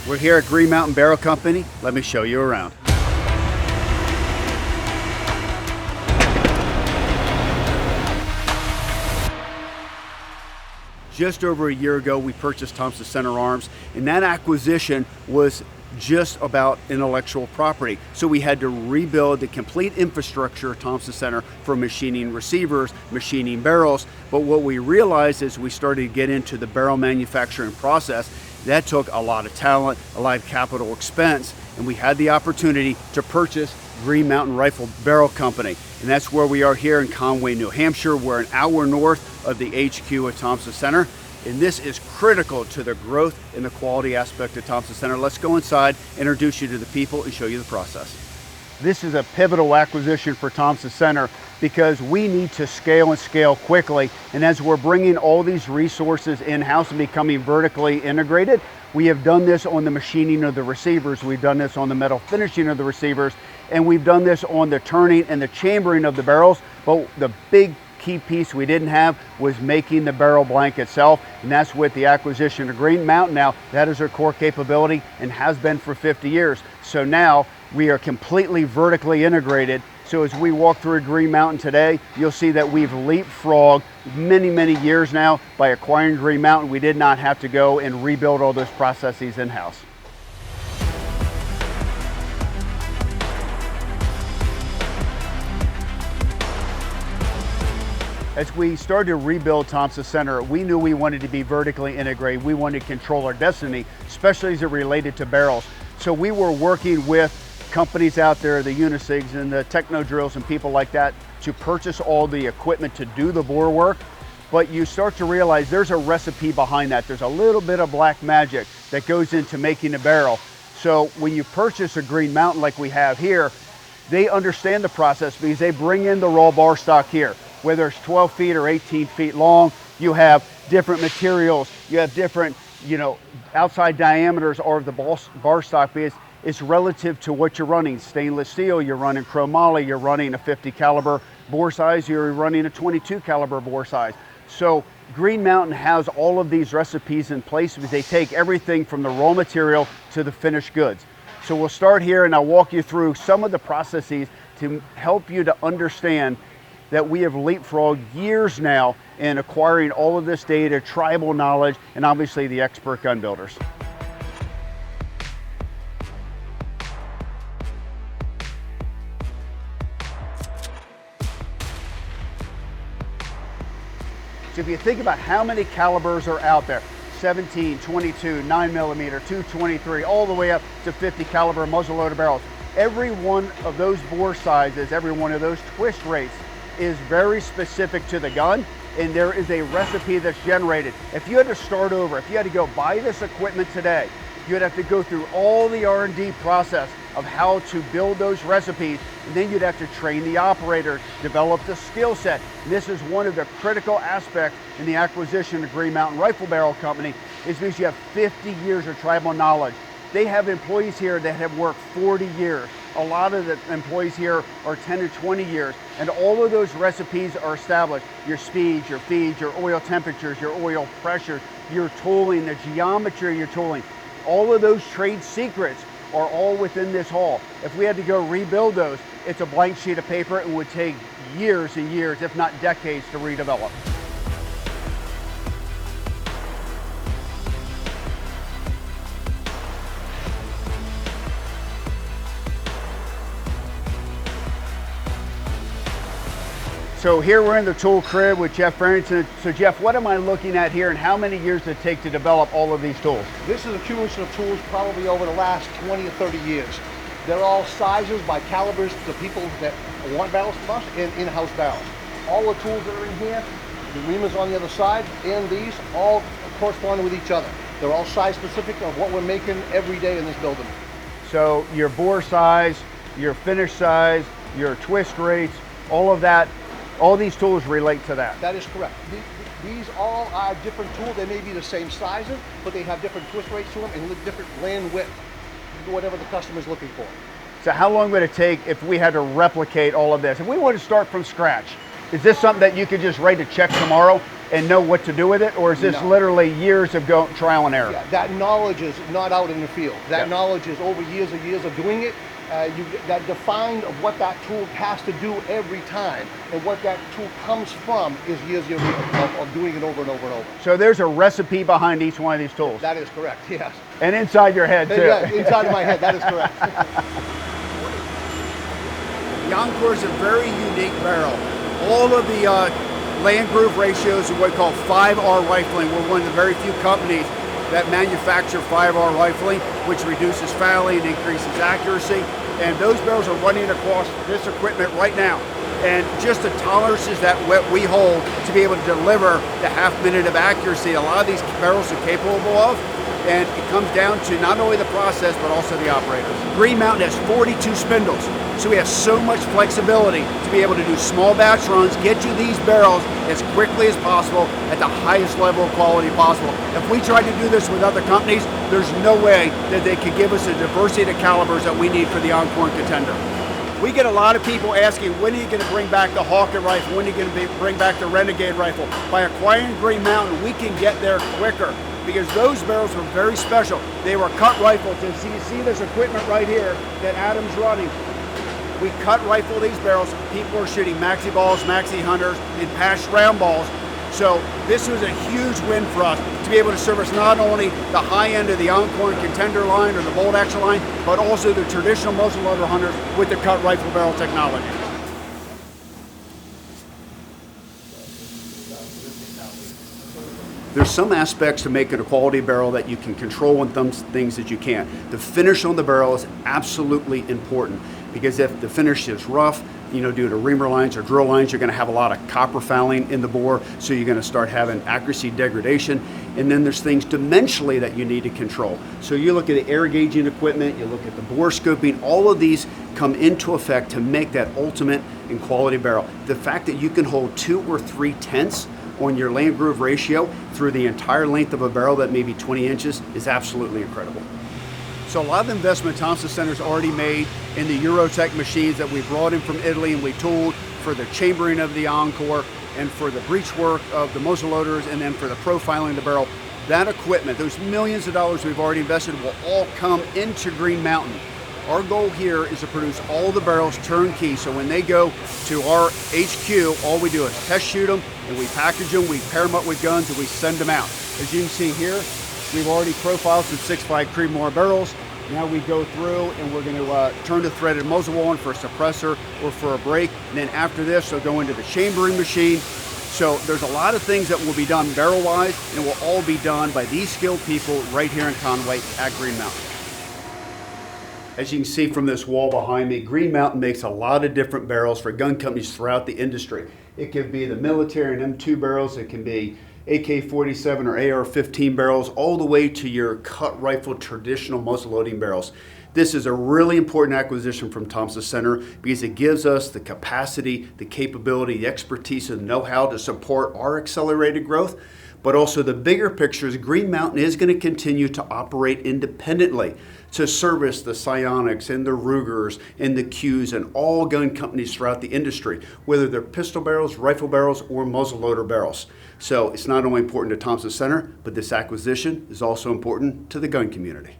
We're here at Green Mountain Barrel Company. Let me show you around. Just over a year ago, we purchased Thompson Center Arms, and that acquisition was just about intellectual property. So we had to rebuild the complete infrastructure of Thompson Center for machining receivers, machining barrels. But what we realized as we started to get into the barrel manufacturing process, that took a lot of talent, a lot of capital expense, and we had the opportunity to purchase Green Mountain Rifle Barrel Company. And that's where we are here in Conway, New Hampshire. We're an hour north of the HQ at Thompson Center. And this is critical to the growth and the quality aspect of Thompson Center. Let's go inside, introduce you to the people, and show you the process. This is a pivotal acquisition for Thompson Center because we need to scale and scale quickly. And as we're bringing all these resources in-house and becoming vertically integrated, we have done this on the machining of the receivers, we've done this on the metal finishing of the receivers, and we've done this on the turning and the chambering of the barrels. But the big key piece we didn't have was making the barrel blank itself, and that's with the acquisition of Green Mountain. Now that is our core capability and has been for 50 years. So now we are completely vertically integrated. So as we walk through Green Mountain today, you'll see that we've leapfrogged many years now. By acquiring Green Mountain, we did not have to go and rebuild all those processes in-house. As we started to rebuild Thompson Center, we knew we wanted to be vertically integrated. We wanted to control our destiny, especially as it related to barrels. So we were working with companies out there, the Unisigs and the Techno Drills and people like that, to purchase all the equipment to do the bore work. But you start to realize there's a recipe behind that. There's a little bit of black magic that goes into making a barrel. So when you purchase a Green Mountain like we have here, they understand the process because they bring in the raw bar stock here. Whether it's 12 feet or 18 feet long, you have different materials, you have different, outside diameters of the bar stock because it's relative to what you're running. Stainless steel, you're running chromoly, you're running a 50 caliber bore size, you're running a 22 caliber bore size. So Green Mountain has all of these recipes in place because they take everything from the raw material to the finished goods. So we'll start here and I'll walk you through some of the processes to help you to understand that we have leapfrogged years now in acquiring all of this data, tribal knowledge, and obviously the expert gun builders. So if you think about how many calibers are out there, 17, 22, 9mm, 223, all the way up to 50 caliber muzzleloader barrels. Every one of those bore sizes, every one of those twist rates is very specific to the gun, and there is a recipe that's generated. If you had to start over, if you had to go buy this equipment today, you'd have to go through all the R&D process of how to build those recipes, and then you'd have to train the operator, develop the skill set. And this is one of the critical aspects in the acquisition of Green Mountain Rifle Barrel Company, is because you have 50 years of tribal knowledge. They have employees here that have worked 40 years. A lot of the employees here are 10 to 20 years, and all of those recipes are established. Your speeds, your feeds, your oil temperatures, your oil pressure, your tooling, the geometry of your tooling. All of those trade secrets are all within this hall. If we had to go rebuild those, it's a blank sheet of paper and would take years and years, if not decades, to redevelop. So here we're in the tool crib with Jeff Barrington. So Jeff, what am I looking at here and how many years did it take to develop all of these tools? This is accumulation of tools probably over the last 20 or 30 years. They're all sizes by calibers to people that want barrels from us and in-house barrels. All the tools that are in here, the reamers on the other side, and these all correspond with each other. They're all size specific of what we're making every day in this building. So your bore size, your finish size, your twist rates, all of that, all these tools relate to that. That is correct. These all are different tools. They may be the same sizes, but they have different twist rates to them and different land width, whatever the customer is looking for. So how long would it take if we had to replicate all of this? If we wanted to start from scratch, is this something that you could just write a check tomorrow and know what to do with it, or is this No. literally years of trial and error? Yeah, that knowledge is not out in the field. That Yeah. knowledge is over years and years of doing it. You that defined of what that tool has to do every time, and what that tool comes from is years of doing it over and over and over. So there's a recipe behind each one of these tools. That is correct, yes. And inside your head too. Yeah, inside of my head, that is correct. The Encore is a very unique barrel. All of the land groove ratios are what we call 5R rifling. We're one of the very few companies that manufacture 5R rifling, which reduces fouling and increases accuracy. And those barrels are running across this equipment right now. And just the tolerances that we hold to be able to deliver the half-minute of accuracy, a lot of these barrels are capable of. And it comes down to not only the process, but also the operators. Green Mountain has 42 spindles, so we have so much flexibility to be able to do small batch runs, get you these barrels as quickly as possible at the highest level of quality possible. If we tried to do this with other companies, there's no way that they could give us the diversity of calibers that we need for the Encore and Contender. We get a lot of people asking, when are you going to bring back the Hawker rifle? When are you going to bring back the Renegade rifle? By acquiring Green Mountain, we can get there quicker, because those barrels were very special. They were cut rifles. And so you see this equipment right here that Adam's running. We cut rifle these barrels. People are shooting maxi balls, maxi hunters, and patched round balls. So this was a huge win for us to be able to service not only the high end of the Encore and Contender line or the bolt action line, but also the traditional muzzleloader hunters with the cut rifle barrel technology. There's some aspects to making a quality barrel that you can control and some things that you can't. The finish on the barrel is absolutely important, because if the finish is rough, due to reamer lines or drill lines, you're going to have a lot of copper fouling in the bore, so you're going to start having accuracy degradation. And then there's things dimensionally that you need to control. So you look at the air gauging equipment, you look at the bore scoping, all of these come into effect to make that ultimate and quality barrel. The fact that you can hold 2 or 3 tenths on your land groove ratio through the entire length of a barrel that may be 20 inches is absolutely incredible. So a lot of the investment Thompson Center's already made in the Eurotech machines that we brought in from Italy and we tooled for the chambering of the Encore and for the breech work of the muzzleloaders, and then for the profiling of the barrel. That equipment, those millions of dollars we've already invested, will all come into Green Mountain. Our goal here is to produce all the barrels turnkey, so when they go to our HQ, all we do is test shoot them, and we package them, we pair them up with guns, and we send them out. As you can see here, we've already profiled some 6.5 Creedmoor barrels. Now we go through and we're going to turn the threaded muzzle on for a suppressor or for a brake, and then after this they'll go into the chambering machine. So there's a lot of things that will be done barrel-wise, and it will all be done by these skilled people right here in Conway at Green Mountain. As you can see from this wall behind me, Green Mountain makes a lot of different barrels for gun companies throughout the industry. It could be the military and M2 barrels, it can be AK-47 or AR-15 barrels, all the way to your cut rifle traditional muzzleloading barrels. This is a really important acquisition from Thompson Center, because it gives us the capacity, the capability, the expertise, and know-how to support our accelerated growth. But also the bigger picture is Green Mountain is going to continue to operate independently to service the Psionics and the Rugers and the Qs and all gun companies throughout the industry, whether they're pistol barrels, rifle barrels, or muzzleloader barrels. So it's not only important to Thompson Center, but this acquisition is also important to the gun community.